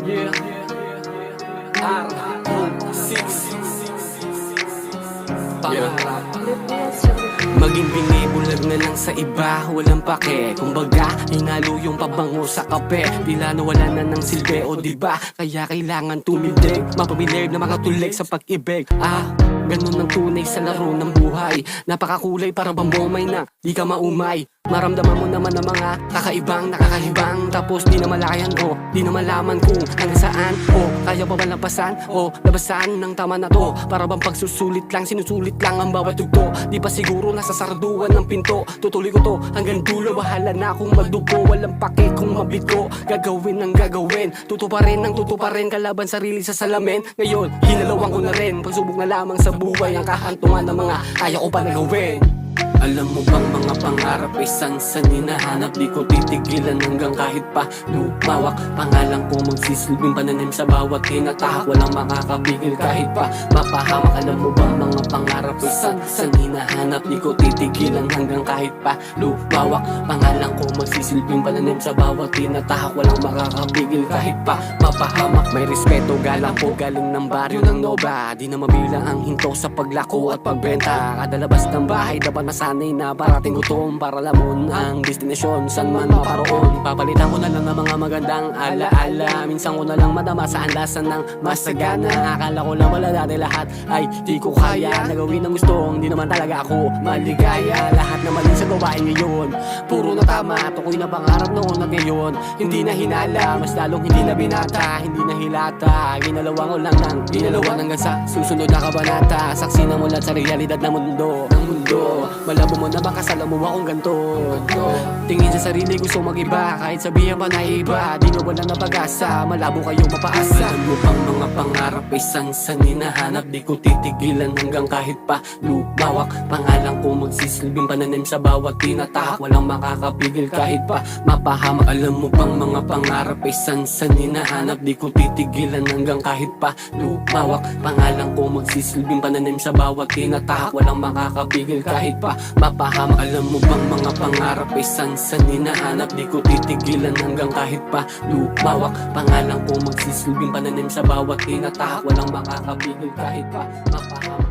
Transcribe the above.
R6 Pangarap. Maging binibulag na lang sa iba, walang pake. Kumbaga, hinalo yung pabango sa kape. Tila nawala na ng silbi, o diba? Kaya kailangan tumidig, mapamilig na mga tulig sa pag-ibig. Ganun ang tunay sa laro ng buhay. Napakakulay para bang bomay na di ka maumay. Maramdaman mo naman ang mga kakaibang, nakakahibang. Tapos di na malayan o di na malaman kung hanggang saan. O kaya pa ba lampasan o labasan ng tama na to? Para bang pagsusulit lang, sinusulit lang ang bawat tugto. Di pa siguro nasa sarduan ng pinto. Tutuloy ko to hanggang dulo, bahala na kung magdugo. Walang pake kung mabigo, gagawin ang gagawin. Tutuparin ang tutuparin, kalaban sarili sa salamin. Ngayon, hinalawan ko na rin, pagsubok na lamang sa buhay. Ang kahantungan ng mga kaya ko pa na gawin. Alam mo bang mga pangarap ay sansan hinahanap? Di ko titigilan hanggang kahit pa lumawak. Pangalan ko magsisilbing pananim sa bawat tinatahak. Walang makakapigil kahit pa mapahamak. Alam mo bang mga pangarap ay sansan hinahanap? Di ko titigilan hanggang kahit pa lumawak. Pangalan ko magsisilbing pananim sa bawat tinatahak. Walang makakapigil kahit pa mapahamak. May respeto, galang po galing ng baryo ng Nova. Di na mabilang ang hinto sa paglako at pagbenta. Kada labas ng bahay dapat nasanay na parating gutom. Para lamon ang destinasyon saan man maparoon. Papalitan ko na lang ng mga magandang alaala. Minsan ko na lang madama sa anlasan ng masagana. Akala ko lang wala dati lahat ay di ko kaya. Nagawin ang gustong di naman talaga ako maligaya. Lahat na mali sa gawain ngayon puro na tama. Tukoy na pangarap noon at ngayon hindi na hinala. Mas lalong hindi na binata, hindi na hilata. Ginalawan ko lang ng ginalawan hanggang sa susunod na kabanata. Saksi na mula sa realidad ng mundo. Malabo mo na baka sala mo akong ganto. Tingin sa sarili gusto mag-iba. Kahit sabihin pa na iba, di na wala na pag-asa. Malabo kayong mapaasa. Alam mo bang mga pangarap ay sansan hinahanap? Di ko titigilan hanggang kahit pa lumawak. Pangalan ko magsisilbing pananim sa bawat tinatahak. Walang makakapigil kahit pa mapahamak. Alam mo bang mga pangarap ay sansan hinahanap? Di ko titigilan hanggang kahit pa lumawak. Pangalan ko magsisilbing pananim sa bawat tinatahak. Walang makakapigil kahit pa mapahamak. Alam mo bang mga pangarap ay sansan hinahanap? Di ko titigilan hanggang kahit pa lumawak. Pangalan ko magsisilbing pananim sa bawat tinatahak. Walang makakapigil kahit pa mapahamak.